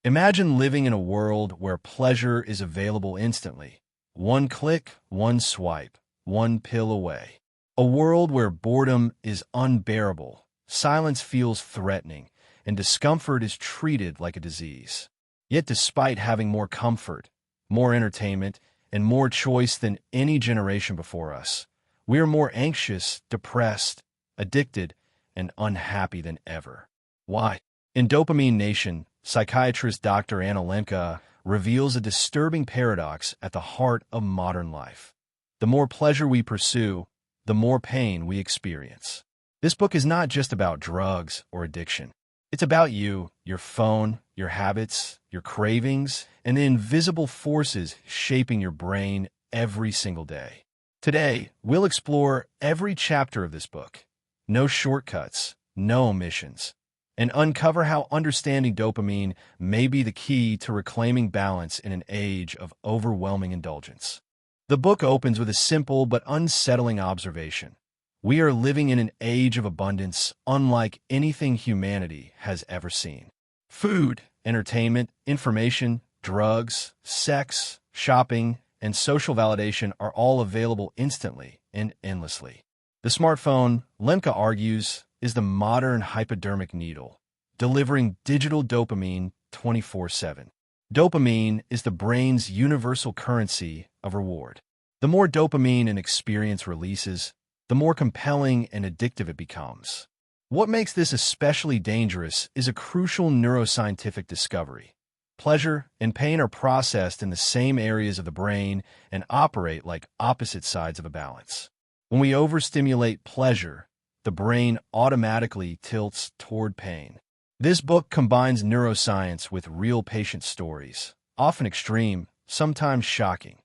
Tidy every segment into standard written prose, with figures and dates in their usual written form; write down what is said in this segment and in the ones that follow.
Imagine living in a world where pleasure is available instantly. One click, one swipe, one pill away. A world where boredom is unbearable, silence feels threatening, and discomfort is treated like a disease. Yet despite having more comfort, more entertainment, and more choice than any generation before us, we are more anxious, depressed, addicted, and unhappy than ever. Why? In Dopamine Nation, psychiatrist Dr. Anna Lembke reveals a disturbing paradox at the heart of modern life. The more pleasure we pursue, the more pain we experience. This book is not just about drugs or addiction. It's about you, your phone, your habits, your cravings, and the invisible forces shaping your brain every single day. Today, we'll explore every chapter of this book. No shortcuts, no omissions, and uncover how understanding dopamine may be the key to reclaiming balance in an age of overwhelming indulgence. The book opens with a simple but unsettling observation. We are living in an age of abundance unlike anything humanity has ever seen. Food, entertainment, information, drugs, sex, shopping, and social validation are all available instantly and endlessly. The smartphone, Lembke argues, is the modern hypodermic needle, delivering digital dopamine 24/7. Dopamine is the brain's universal currency of reward. The more dopamine an experience releases, the more compelling and addictive it becomes. What makes this especially dangerous is a crucial neuroscientific discovery. Pleasure and pain are processed in the same areas of the brain and operate like opposite sides of a balance. When we overstimulate pleasure, the brain automatically tilts toward pain. This book combines neuroscience with real patient stories, often extreme, sometimes shocking,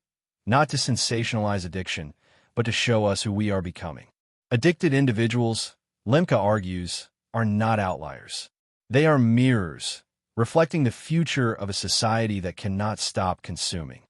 not to sensationalize addiction, but to show us who we are becoming. Addicted individuals, Lembke argues, are not outliers. They are mirrors, reflecting the future of a society that cannot stop consuming.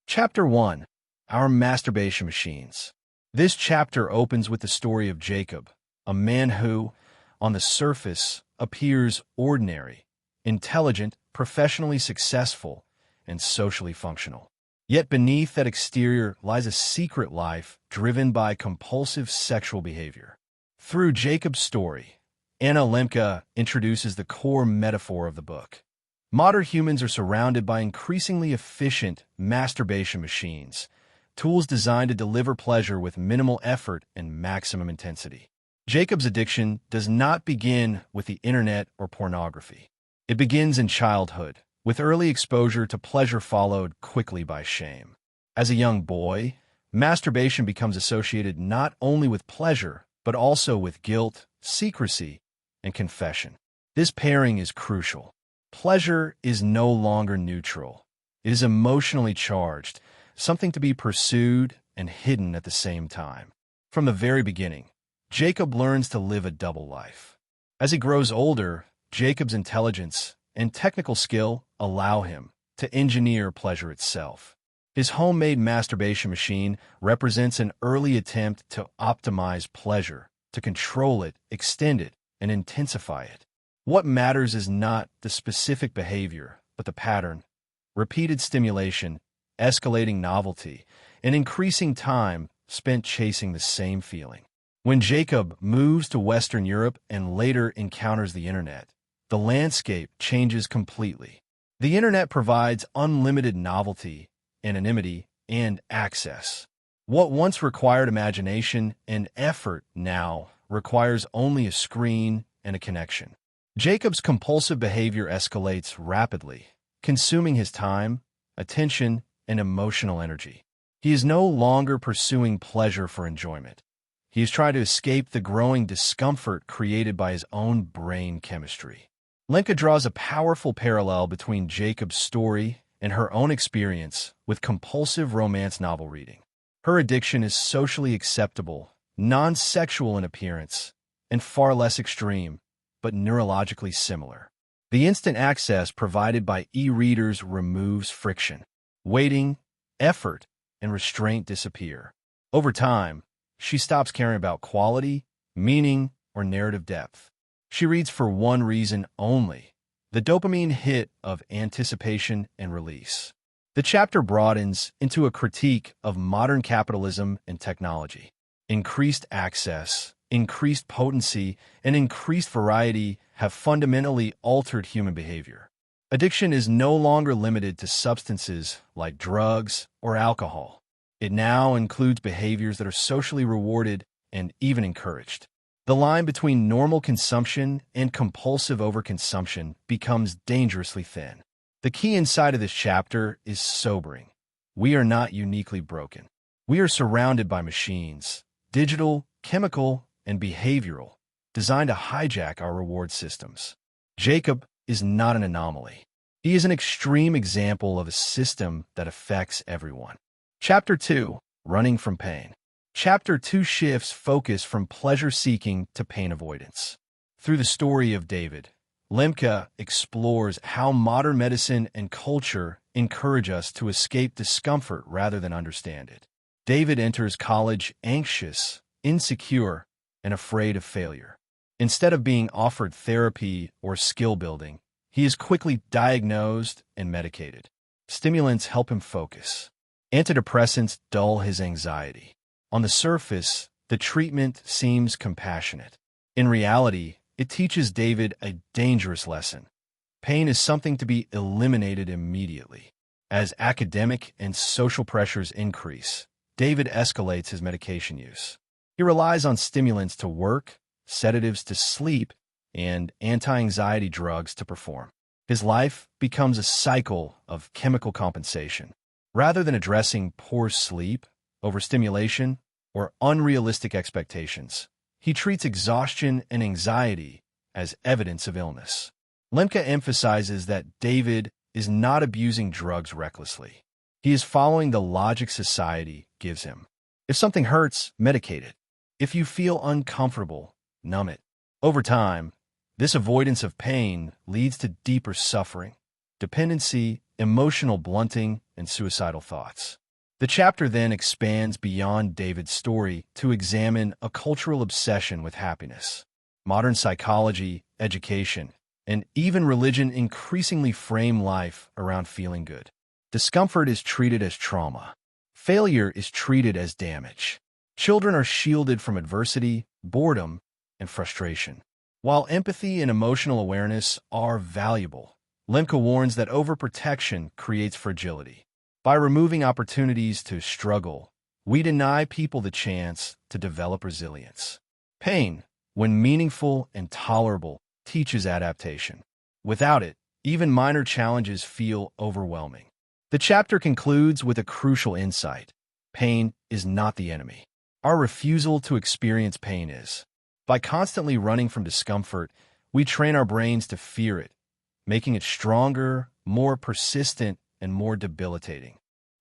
Chapter 1. Our Masturbation Machines. This chapter opens with the story of Jacob, a man who, on the surface, appears ordinary, intelligent, professionally successful, and socially functional. Yet beneath that exterior lies a secret life driven by compulsive sexual behavior. Through Jacob's story, Anna Lembke introduces the core metaphor of the book. Modern humans are surrounded by increasingly efficient masturbation machines, tools designed to deliver pleasure with minimal effort and maximum intensity. Jacob's addiction does not begin with the internet or pornography. It begins in childhood, with early exposure to pleasure followed quickly by shame. As a young boy, masturbation becomes associated not only with pleasure, but also with guilt, secrecy, and confession. This pairing is crucial. Pleasure is no longer neutral. It is emotionally charged, something to be pursued and hidden at the same time. From the very beginning, Jacob learns to live a double life. As he grows older, Jacob's intelligence and technical skill allow him to engineer pleasure itself. His homemade masturbation machine represents an early attempt to optimize pleasure, to control it, extend it, and intensify it. What matters is not the specific behavior, but the pattern. Repeated stimulation, escalating novelty, and increasing time spent chasing the same feeling. When Jacob moves to Western Europe and later encounters the internet, the landscape changes completely. The internet provides unlimited novelty, anonymity, and access. What once required imagination and effort now requires only a screen and a connection. Jacob's compulsive behavior escalates rapidly, consuming his time, attention, and emotional energy. He is no longer pursuing pleasure for enjoyment. He is trying to escape the growing discomfort created by his own brain chemistry. Lembke draws a powerful parallel between Jacob's story and her own experience with compulsive romance novel reading. Her addiction is socially acceptable, non-sexual in appearance, and far less extreme, but neurologically similar. The instant access provided by e-readers removes friction. Waiting, effort, and restraint disappear. Over time, she stops caring about quality, meaning, or narrative depth. She reads for one reason only: the dopamine hit of anticipation and release. The chapter broadens into a critique of modern capitalism and technology. Increased access, increased potency, and increased variety have fundamentally altered human behavior. Addiction is no longer limited to substances like drugs or alcohol. It now includes behaviors that are socially rewarded and even encouraged. The line between normal consumption and compulsive overconsumption becomes dangerously thin. The key inside of this chapter is sobering. We are not uniquely broken. We are surrounded by machines, digital, chemical, and behavioral, designed to hijack our reward systems. Jacob is not an anomaly. He is an extreme example of a system that affects everyone. Chapter 2, Running from Pain. Chapter 2 shifts focus from pleasure-seeking to pain avoidance. Through the story of David, Lembke explores how modern medicine and culture encourage us to escape discomfort rather than understand it. David enters college anxious, insecure, and afraid of failure. Instead of being offered therapy or skill building, he is quickly diagnosed and medicated. Stimulants help him focus. Antidepressants dull his anxiety. On the surface, the treatment seems compassionate. In reality, it teaches David a dangerous lesson. Pain is something to be eliminated immediately. As academic and social pressures increase, David escalates his medication use. He relies on stimulants to work, sedatives to sleep, and anti-anxiety drugs to perform. His life becomes a cycle of chemical compensation. Rather than addressing poor sleep, overstimulation, or unrealistic expectations, he treats exhaustion and anxiety as evidence of illness. Lembke emphasizes that David is not abusing drugs recklessly. He is following the logic society gives him. If something hurts, medicate it. If you feel uncomfortable, numb it. Over time, this avoidance of pain leads to deeper suffering, dependency, emotional blunting, and suicidal thoughts. The chapter then expands beyond David's story to examine a cultural obsession with happiness. Modern psychology, education, and even religion increasingly frame life around feeling good. Discomfort is treated as trauma. Failure is treated as damage. Children are shielded from adversity, boredom, and frustration. While empathy and emotional awareness are valuable, Lembke warns that overprotection creates fragility. By removing opportunities to struggle, we deny people the chance to develop resilience. Pain, when meaningful and tolerable, teaches adaptation. Without it, even minor challenges feel overwhelming. The chapter concludes with a crucial insight. Pain is not the enemy. Our refusal to experience pain is. By constantly running from discomfort, we train our brains to fear it, making it stronger, more persistent, and more debilitating.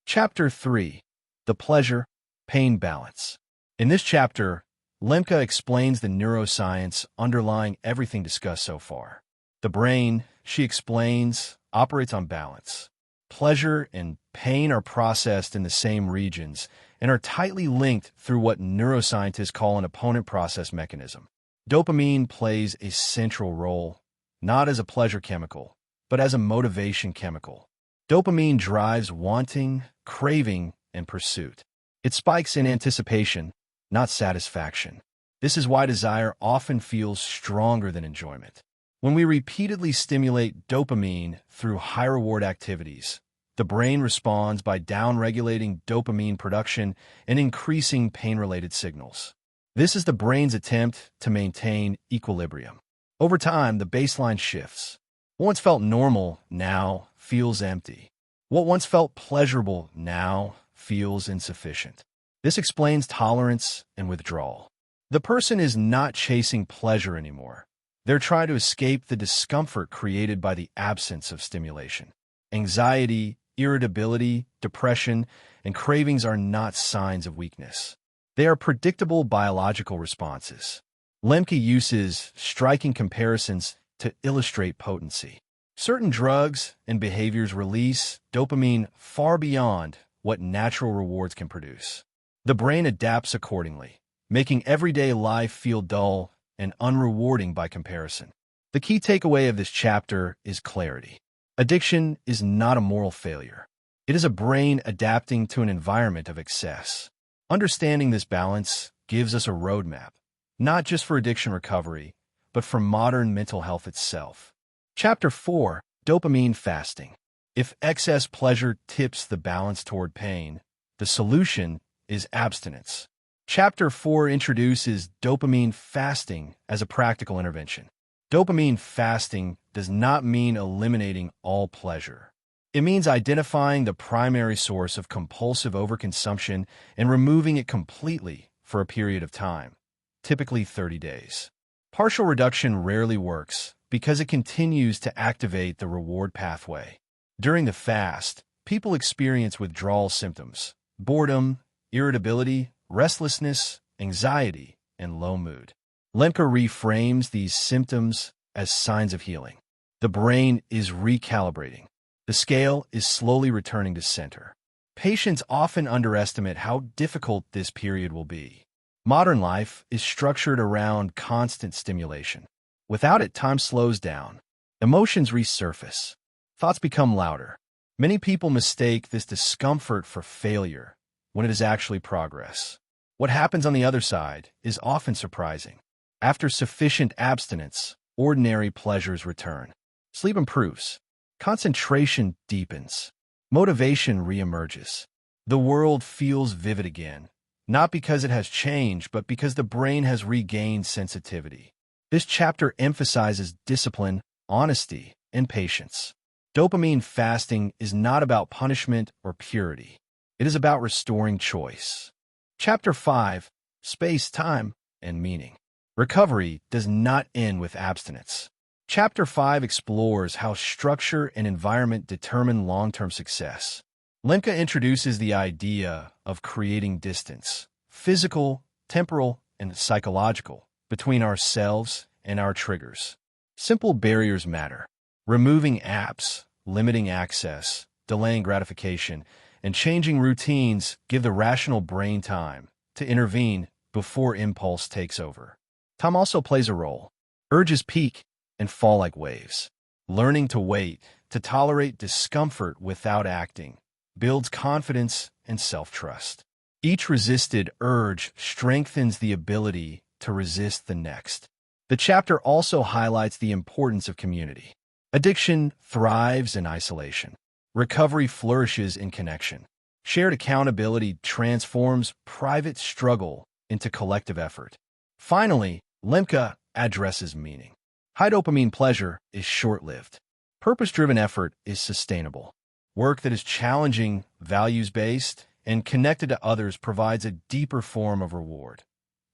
Chapter 3, The Pleasure-Pain Balance. In this chapter, Lembke explains the neuroscience underlying everything discussed so far. The brain, she explains, operates on balance. Pleasure and pain are processed in the same regions and are tightly linked through what neuroscientists call an opponent process mechanism. Dopamine plays a central role, not as a pleasure chemical, but as a motivation chemical. Dopamine drives wanting, craving, and pursuit. It spikes in anticipation, not satisfaction. This is why desire often feels stronger than enjoyment. When we repeatedly stimulate dopamine through high-reward activities, the brain responds by downregulating dopamine production and increasing pain-related signals. This is the brain's attempt to maintain equilibrium. Over time, the baseline shifts. What once felt normal now feels empty. What once felt pleasurable now feels insufficient. This explains tolerance and withdrawal. The person is not chasing pleasure anymore. They're trying to escape the discomfort created by the absence of stimulation. Anxiety, irritability, depression, and cravings are not signs of weakness. They are predictable biological responses. Lembke uses striking comparisons to illustrate potency. Certain drugs and behaviors release dopamine far beyond what natural rewards can produce. The brain adapts accordingly, making everyday life feel dull and unrewarding by comparison. The key takeaway of this chapter is clarity. Addiction is not a moral failure. It is a brain adapting to an environment of excess. Understanding this balance gives us a roadmap, not just for addiction recovery, but for modern mental health itself. Chapter 4, Dopamine Fasting. If excess pleasure tips the balance toward pain, the solution is abstinence. Chapter 4 introduces dopamine fasting as a practical intervention. Dopamine fasting does not mean eliminating all pleasure. It means identifying the primary source of compulsive overconsumption and removing it completely for a period of time, typically 30 days. Partial reduction rarely works because it continues to activate the reward pathway. During the fast, people experience withdrawal symptoms, boredom, irritability, restlessness, anxiety, and low mood. Lembke reframes these symptoms as signs of healing. The brain is recalibrating. The scale is slowly returning to center. Patients often underestimate how difficult this period will be. Modern life is structured around constant stimulation. Without it, time slows down. Emotions resurface. Thoughts become louder. Many people mistake this discomfort for failure when it is actually progress. What happens on the other side is often surprising. After sufficient abstinence, ordinary pleasures return. Sleep improves. Concentration deepens. Motivation reemerges. The world feels vivid again, not because it has changed, but because the brain has regained sensitivity. This chapter emphasizes discipline, honesty, and patience. Dopamine fasting is not about punishment or purity. It is about restoring choice. Chapter 5, Space, Time, and Meaning. Recovery does not end with abstinence. Chapter 5 explores how structure and environment determine long-term success. Lembke introduces the idea of creating distance, physical, temporal, and psychological, between ourselves and our triggers. Simple barriers matter. Removing apps, limiting access, delaying gratification, and changing routines give the rational brain time to intervene before impulse takes over. Time also plays a role. Urges peak and fall like waves. Learning to wait, to tolerate discomfort without acting, builds confidence and self-trust. Each resisted urge strengthens the ability to resist the next. The chapter also highlights the importance of community. Addiction thrives in isolation. Recovery flourishes in connection. Shared accountability transforms private struggle into collective effort. Finally, Lembke addresses meaning. High dopamine pleasure is short-lived. Purpose-driven effort is sustainable. Work that is challenging, values-based, and connected to others provides a deeper form of reward,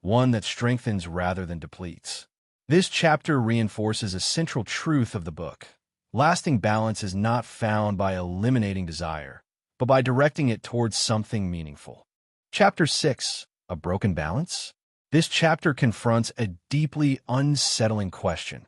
one that strengthens rather than depletes. This chapter reinforces a central truth of the book. Lasting balance is not found by eliminating desire, but by directing it towards something meaningful. Chapter 6, A Broken Balance? This chapter confronts a deeply unsettling question.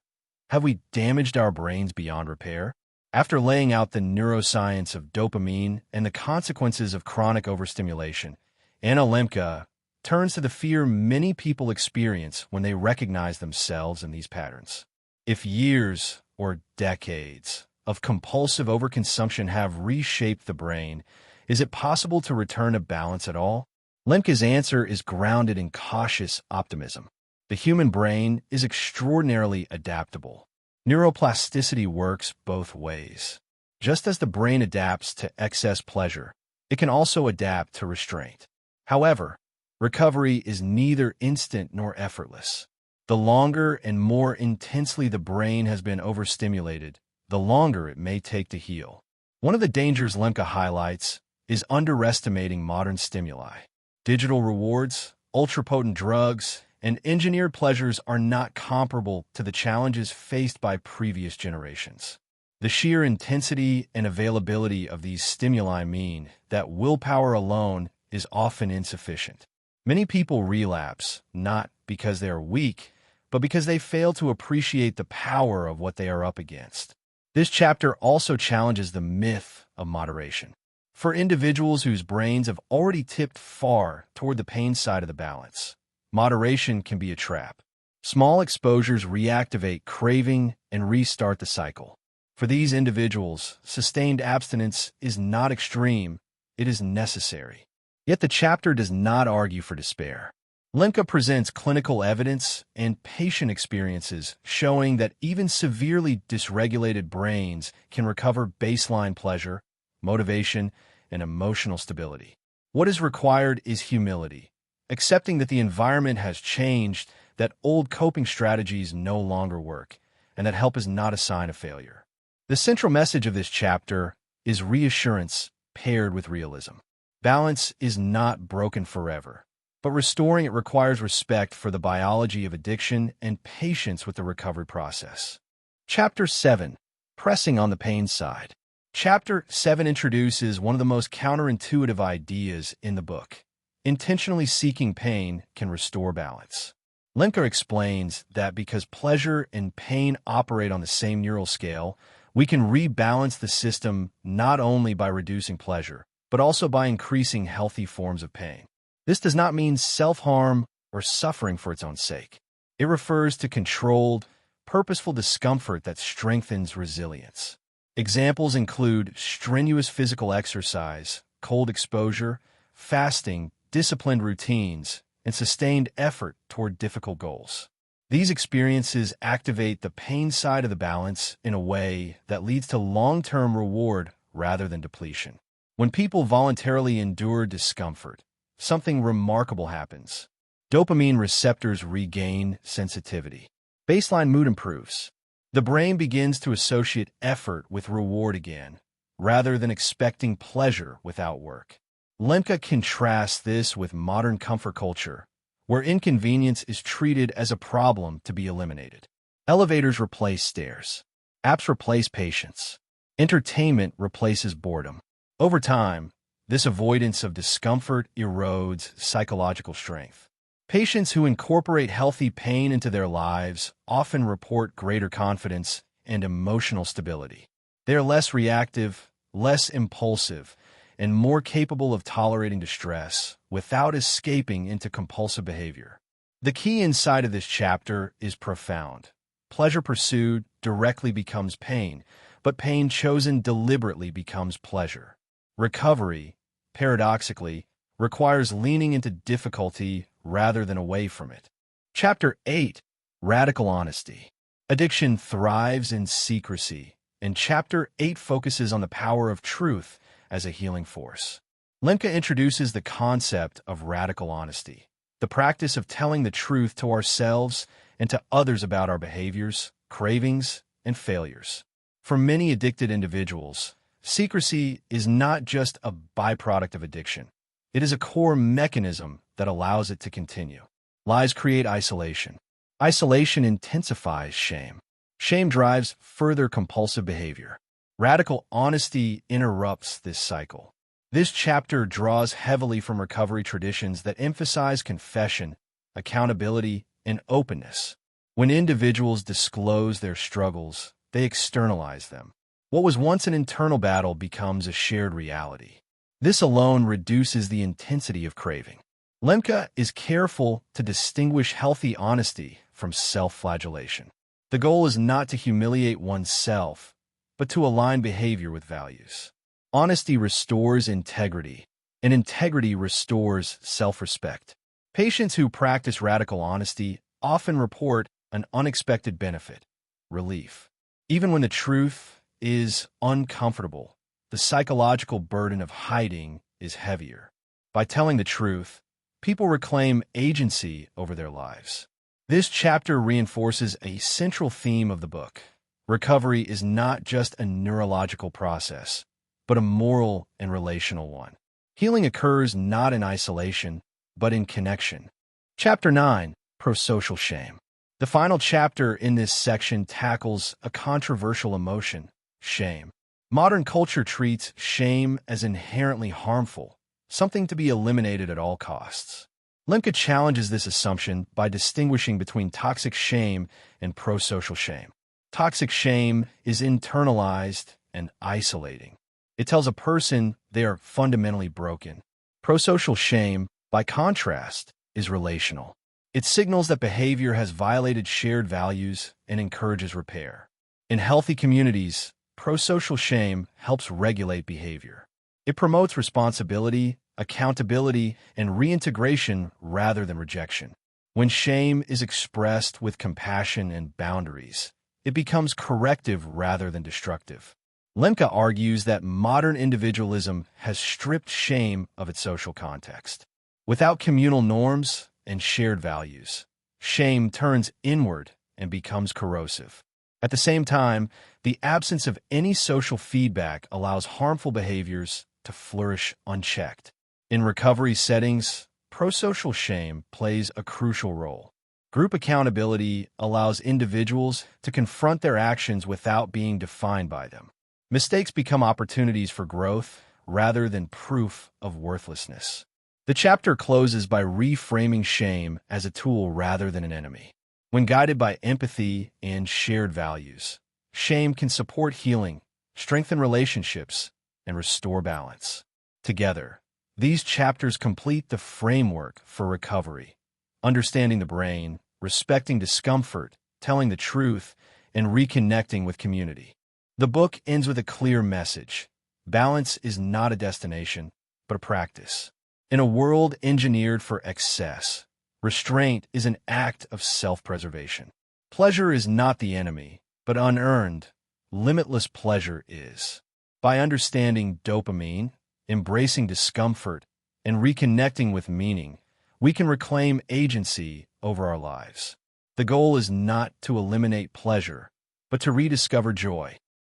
Have we damaged our brains beyond repair? After laying out the neuroscience of dopamine and the consequences of chronic overstimulation, Anna Lembke turns to the fear many people experience when they recognize themselves in these patterns. If years or decades of compulsive overconsumption have reshaped the brain, is it possible to return to balance at all? Lembke's answer is grounded in cautious optimism. The human brain is extraordinarily adaptable. Neuroplasticity works both ways. Just as the brain adapts to excess pleasure, it can also adapt to restraint. However, recovery is neither instant nor effortless. The longer and more intensely the brain has been overstimulated, the longer it may take to heal. One of the dangers Lembke highlights is underestimating modern stimuli. Digital rewards, ultrapotent drugs, and engineered pleasures are not comparable to the challenges faced by previous generations. The sheer intensity and availability of these stimuli mean that willpower alone is often insufficient. Many people relapse, not because they are weak, but because they fail to appreciate the power of what they are up against. This chapter also challenges the myth of moderation. For individuals whose brains have already tipped far toward the pain side of the balance, moderation can be a trap. Small exposures reactivate craving and restart the cycle. For these individuals, sustained abstinence is not extreme, it is necessary. Yet the chapter does not argue for despair. Lembke presents clinical evidence and patient experiences showing that even severely dysregulated brains can recover baseline pleasure, motivation, and emotional stability. What is required is humility, accepting that the environment has changed, that old coping strategies no longer work, and that help is not a sign of failure. The central message of this chapter is reassurance paired with realism. Balance is not broken forever, but restoring it requires respect for the biology of addiction and patience with the recovery process. Chapter 7. Pressing on the pain side. Chapter 7 introduces one of the most counterintuitive ideas in the book. Intentionally seeking pain can restore balance. Lembke explains that because pleasure and pain operate on the same neural scale, we can rebalance the system not only by reducing pleasure, but also by increasing healthy forms of pain. This does not mean self-harm or suffering for its own sake. It refers to controlled, purposeful discomfort that strengthens resilience. Examples include strenuous physical exercise, cold exposure, fasting, disciplined routines, and sustained effort toward difficult goals. These experiences activate the pain side of the balance in a way that leads to long-term reward rather than depletion. When people voluntarily endure discomfort, something remarkable happens. Dopamine receptors regain sensitivity. Baseline mood improves. The brain begins to associate effort with reward again, rather than expecting pleasure without work. Lembke contrasts this with modern comfort culture, where inconvenience is treated as a problem to be eliminated. Elevators replace stairs. Apps replace patience. Entertainment replaces boredom. Over time, this avoidance of discomfort erodes psychological strength. Patients who incorporate healthy pain into their lives often report greater confidence and emotional stability. They are less reactive, less impulsive, and more capable of tolerating distress without escaping into compulsive behavior. The key insight of this chapter is profound. Pleasure pursued directly becomes pain, but pain chosen deliberately becomes pleasure. Recovery, paradoxically, requires leaning into difficulty rather than away from it. Chapter 8. Radical Honesty. Addiction thrives in secrecy, and Chapter 8 focuses on the power of truth as a healing force. Lembke introduces the concept of radical honesty, the practice of telling the truth to ourselves and to others about our behaviors, cravings, and failures. For many addicted individuals, secrecy is not just a byproduct of addiction. It is a core mechanism that allows it to continue. Lies create isolation. Isolation intensifies shame. Shame drives further compulsive behavior. Radical honesty interrupts this cycle. This chapter draws heavily from recovery traditions that emphasize confession, accountability, and openness. When individuals disclose their struggles, they externalize them. What was once an internal battle becomes a shared reality. This alone reduces the intensity of craving. Lembke is careful to distinguish healthy honesty from self-flagellation. The goal is not to humiliate oneself, but to align behavior with values. Honesty restores integrity, and integrity restores self-respect. Patients who practice radical honesty often report an unexpected benefit: relief. Even when the truth is uncomfortable, the psychological burden of hiding is heavier. By telling the truth, people reclaim agency over their lives. This chapter reinforces a central theme of the book. Recovery is not just a neurological process, but a moral and relational one. Healing occurs not in isolation, but in connection. Chapter 9. Prosocial Shame. The final chapter in this section tackles a controversial emotion: shame. Modern culture treats shame as inherently harmful, something to be eliminated at all costs. Lembke challenges this assumption by distinguishing between toxic shame and prosocial shame. Toxic shame is internalized and isolating. It tells a person they are fundamentally broken. Prosocial shame, by contrast, is relational. It signals that behavior has violated shared values and encourages repair. In healthy communities, prosocial shame helps regulate behavior. It promotes responsibility, accountability, and reintegration rather than rejection. When shame is expressed with compassion and boundaries, it becomes corrective rather than destructive. Lembke argues that modern individualism has stripped shame of its social context. Without communal norms and shared values, shame turns inward and becomes corrosive. At the same time, the absence of any social feedback allows harmful behaviors to flourish unchecked. In recovery settings, prosocial shame plays a crucial role. Group accountability allows individuals to confront their actions without being defined by them. Mistakes become opportunities for growth rather than proof of worthlessness. The chapter closes by reframing shame as a tool rather than an enemy. When guided by empathy and shared values, shame can support healing, strengthen relationships, and restore balance. Together, these chapters complete the framework for recovery, understanding the brain, respecting discomfort, telling the truth, and reconnecting with community. The book ends with a clear message. Balance is not a destination, but a practice. In a world engineered for excess, restraint is an act of self-preservation. Pleasure is not the enemy, but unearned, limitless pleasure is. By understanding dopamine, embracing discomfort, and reconnecting with meaning, we can reclaim agency over our lives. The goal is not to eliminate pleasure, but to rediscover joy.